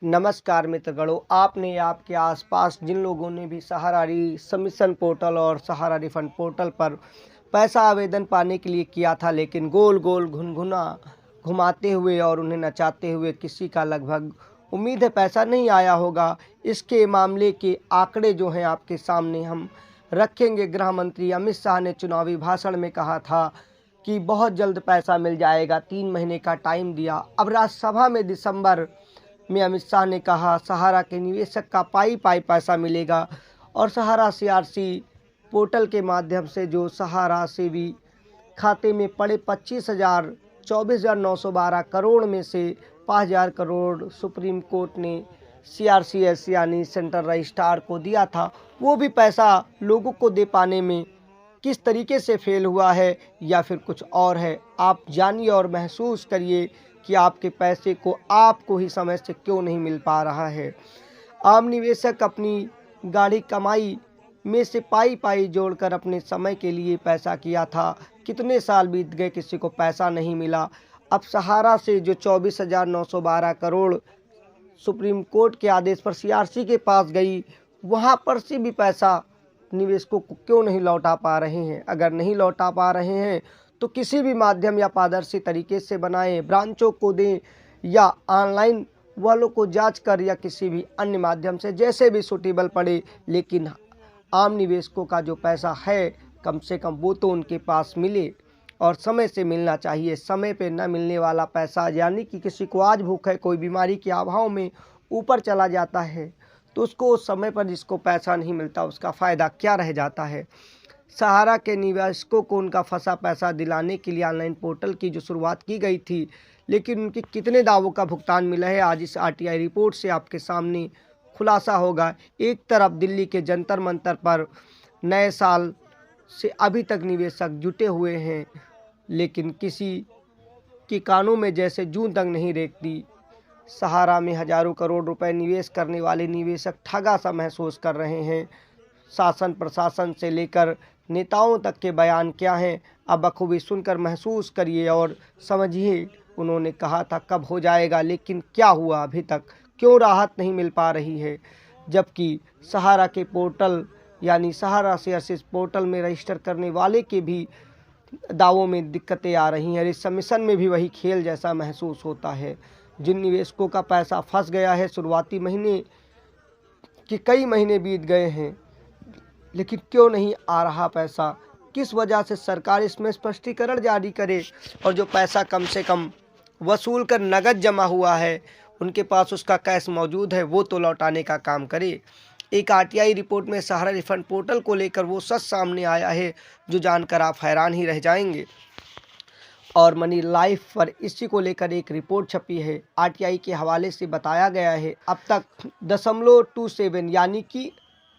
नमस्कार मित्रगणों, आपने या आपके आसपास जिन लोगों ने भी सहारा सबमिशन पोर्टल और सहारा रिफंड पोर्टल पर पैसा आवेदन पाने के लिए किया था, लेकिन गोल गोल घुमाते हुए और उन्हें नचाते हुए किसी का लगभग उम्मीद है पैसा नहीं आया होगा। इसके मामले के आंकड़े जो हैं आपके सामने हम रखेंगे। गृह मंत्री अमित शाह ने चुनावी भाषण में कहा था कि बहुत जल्द पैसा मिल जाएगा, 3 महीने का टाइम दिया। अब राज्यसभा में दिसंबर में अमित शाह ने कहा सहारा के निवेशक का पाई पैसा मिलेगा और सहारा सीआरसी पोर्टल के माध्यम से जो सहारा से भी खाते में पड़े 24,912 करोड़ में से 5,000 करोड़ सुप्रीम कोर्ट ने सीआरसीएस यानी सेंट्रल रजिस्ट्रार को दिया था, वो भी पैसा लोगों को दे पाने में किस तरीके से फेल हुआ है या फिर कुछ और है। आप जानिए और महसूस करिए कि आपके पैसे को आपको ही समय से क्यों नहीं मिल पा रहा है। आम निवेशक अपनी गाढ़ी कमाई में से पाई जोड़कर अपने समय के लिए पैसा किया था। कितने साल बीत गए, किसी को पैसा नहीं मिला। अब सहारा से जो 24,912 करोड़ सुप्रीम कोर्ट के आदेश पर सीआरसी के पास गई, वहाँ पर से भी पैसा निवेशकों को क्यों नहीं लौटा पा रहे हैं। अगर नहीं लौटा पा रहे हैं तो किसी भी माध्यम या पारदर्शी तरीके से बनाएं, ब्रांचों को दें या ऑनलाइन वालों को जांच कर या किसी भी अन्य माध्यम से जैसे भी सूटेबल पड़े, लेकिन आम निवेशकों का जो पैसा है कम से कम वो तो उनके पास मिले और समय से मिलना चाहिए। समय पे न मिलने वाला पैसा, यानी कि किसी को आज भूख है, कोई बीमारी के अभाव में ऊपर चला जाता है, तो उसको उस समय पर जिसको पैसा नहीं मिलता उसका फ़ायदा क्या रह जाता है। सहारा के निवेशकों को उनका फंसा पैसा दिलाने के लिए ऑनलाइन पोर्टल की जो शुरुआत की गई थी, लेकिन उनके कितने दावों का भुगतान मिला है, आज इस आरटीआई रिपोर्ट से आपके सामने खुलासा होगा। एक तरफ दिल्ली के जंतर मंतर पर नए साल से अभी तक निवेशक जुटे हुए हैं, लेकिन किसी के कानों में जैसे जूं तक नहीं रेंगती। सहारा में हजारों करोड़ रुपए निवेश करने वाले निवेशक ठगा सा महसूस कर रहे हैं। शासन प्रशासन से लेकर नेताओं तक के बयान क्या हैं, अब बखूबी सुनकर महसूस करिए और समझिए। उन्होंने कहा था कब हो जाएगा, लेकिन क्या हुआ अभी तक, क्यों राहत नहीं मिल पा रही है। जबकि सहारा के पोर्टल यानी सहारा सीआरसी पोर्टल में रजिस्टर करने वाले के भी दावों में दिक्कतें आ रही हैं। इस सबमिशन में भी वही खेल जैसा महसूस होता है। जिन निवेशकों का पैसा फंस गया है, शुरुआती महीने कि कई महीने बीत गए हैं, लेकिन क्यों नहीं आ रहा पैसा, किस वजह से सरकार इसमें स्पष्टीकरण जारी करे और जो पैसा कम से कम वसूल कर नगद जमा हुआ है, उनके पास उसका कैश मौजूद है, वो तो लौटाने का काम करे। एक आरटीआई रिपोर्ट में सहारा रिफंड पोर्टल को लेकर वो सच सामने आया है जो जानकर आप हैरान ही रह जाएंगे। और मनी लाइफ पर इसी को लेकर एक रिपोर्ट छपी है। आरटीआई के हवाले से बताया गया है अब तक 0.27 यानी कि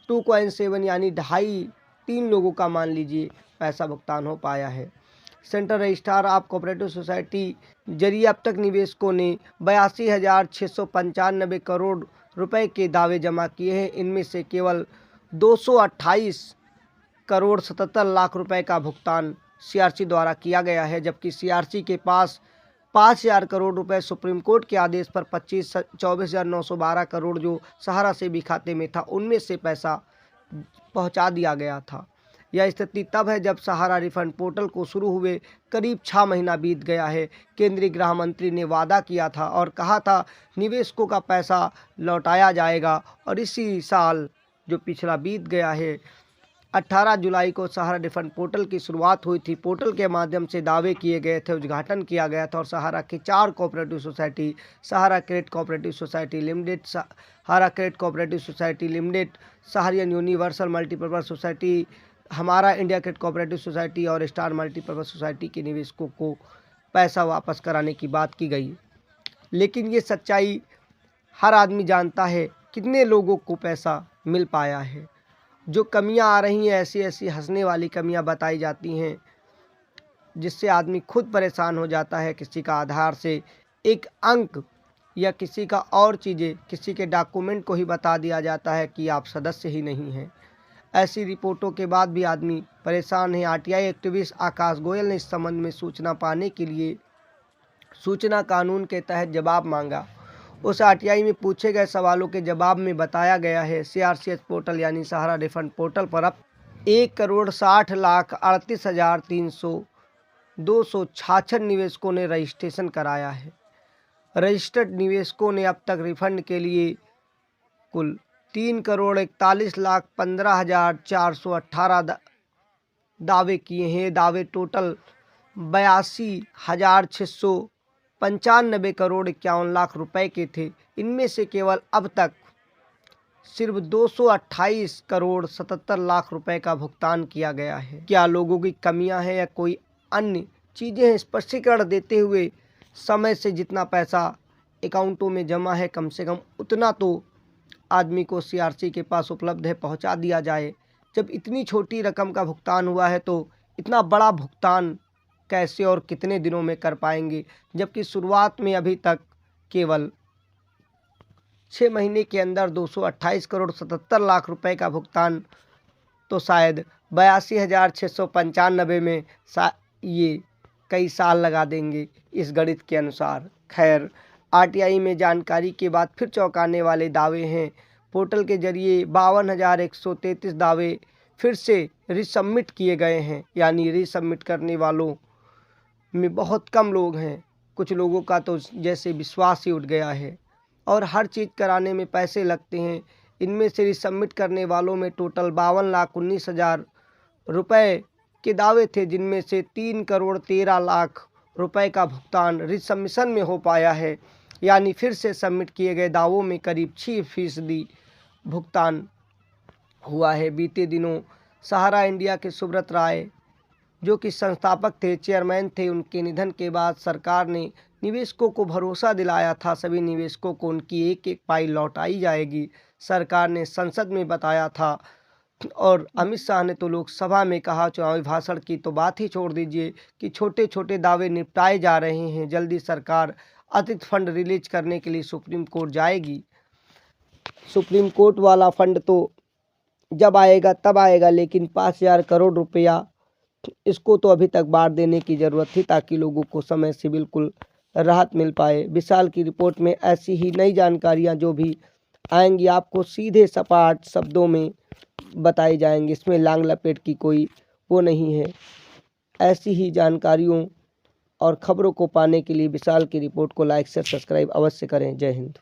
2.7 यानी 2.5-3 लोगों का मान लीजिए पैसा भुगतान हो पाया है। Central registrar of cooperative society जरिए अब तक निवेशकों ने 82,695 करोड़ रुपए के दावे जमा किए हैं। इनमें से केवल 228 करोड़ 77 लाख रुपए का भुगतान सीआरसी द्वारा किया गया है, जबकि सीआरसी के पास 5,000 करोड़ रुपए सुप्रीम कोर्ट के आदेश पर 24,912 करोड़ जो सहारा से भी खाते में था, उनमें से पैसा पहुंचा दिया गया था। यह स्थिति तब है जब सहारा रिफंड पोर्टल को शुरू हुए करीब 6 महीना बीत गया है। केंद्रीय गृह मंत्री ने वादा किया था और कहा था निवेशकों का पैसा लौटाया जाएगा, और इसी साल जो पिछला बीत गया है 18 जुलाई को सहारा रिफंड पोर्टल की शुरुआत हुई थी। पोर्टल के माध्यम से दावे किए गए थे, उद्घाटन किया गया था और सहारा की 4 cooperative society, Sahara credit cooperative society limited, Sahara credit cooperative society limited, Saharayan universal multipurpose society, Hamara India credit cooperative society और स्टार मल्टीपर्पज सोसाइटी के निवेशकों को पैसा वापस कराने की बात की गई। लेकिन ये सच्चाई हर आदमी जानता है, कितने लोगों को पैसा मिल पाया है। जो कमियां आ रही हैं, ऐसी ऐसी हंसने वाली कमियां बताई जाती हैं जिससे आदमी खुद परेशान हो जाता है। किसी का आधार से एक अंक या किसी का और चीज़ें, किसी के डॉक्यूमेंट को ही बता दिया जाता है कि आप सदस्य ही नहीं हैं। ऐसी रिपोर्टों के बाद भी आदमी परेशान है। आरटीआई एक्टिविस्ट आकाश गोयल ने इस संबंध में सूचना पाने के लिए सूचना कानून के तहत जवाब मांगा। उस आरटीआई में पूछे गए सवालों के जवाब में बताया गया है सीआरसीएस पोर्टल यानी सहारा रिफंड पोर्टल पर अब 1,60,38,266 निवेशकों ने रजिस्ट्रेशन कराया है। रजिस्टर्ड निवेशकों ने अब तक रिफंड के लिए कुल 3,41,15,418 दावे किए हैं। दावे टोटल 82,695 करोड़ 51 लाख रुपए के थे। इनमें से केवल अब तक सिर्फ 228 करोड़ 77 लाख रुपए का भुगतान किया गया है। क्या लोगों की कमियां हैं या कोई अन्य चीज़ें हैं? स्पष्टीकरण देते हुए समय से जितना पैसा अकाउंटों में जमा है कम से कम उतना तो आदमी को सीआरसी के पास उपलब्ध है, पहुंचा दिया जाए। जब इतनी छोटी रकम का भुगतान हुआ है तो इतना बड़ा भुगतान कैसे और कितने दिनों में कर पाएंगे, जबकि शुरुआत में अभी तक केवल 6 महीने के अंदर 228 करोड़ 77 लाख रुपए का भुगतान तो शायद 82,695 में ये कई साल लगा देंगे इस गणित के अनुसार। खैर, आरटीआई में जानकारी के बाद फिर चौंकाने वाले दावे हैं। पोर्टल के जरिए 52,133 दावे फिर से रिसबमिट किए गए हैं, यानी रिसबमिट करने वालों में बहुत कम लोग हैं। कुछ लोगों का तो जैसे विश्वास ही उठ गया है और हर चीज़ कराने में पैसे लगते हैं। इनमें से रिसबमिट करने वालों में टोटल 52,19,000 रुपये के दावे थे, जिनमें से 3 करोड़ 13 लाख रुपए का भुगतान रिसबमिशन में हो पाया है, यानी फिर से सबमिट किए गए दावों में करीब 6% भुगतान हुआ है। बीते दिनों सहारा इंडिया के सुब्रत राय, जो कि संस्थापक थे, चेयरमैन थे, उनके निधन के बाद सरकार ने निवेशकों को भरोसा दिलाया था सभी निवेशकों को उनकी एक एक पाई लौटाई जाएगी। सरकार ने संसद में बताया था और अमित शाह ने तो लोकसभा में कहा, चुनावी भाषण की तो बात ही छोड़ दीजिए, कि छोटे छोटे दावे निपटाए जा रहे हैं। जल्दी सरकार अतिरिक्त फंड रिलीज करने के लिए सुप्रीम कोर्ट जाएगी। सुप्रीम कोर्ट वाला फंड तो जब आएगा तब आएगा, लेकिन 5,000 करोड़ रुपया इसको तो अभी तक बांट देने की ज़रूरत थी, ताकि लोगों को समय से बिल्कुल राहत मिल पाए। विशाल की रिपोर्ट में ऐसी ही नई जानकारियां जो भी आएंगी आपको सीधे सपाट शब्दों में बताई जाएंगी। इसमें लांग लपेट की कोई वो नहीं है। ऐसी ही जानकारियों और खबरों को पाने के लिए विशाल की रिपोर्ट को लाइक शेयर सब्सक्राइब अवश्य करें। जय हिंद।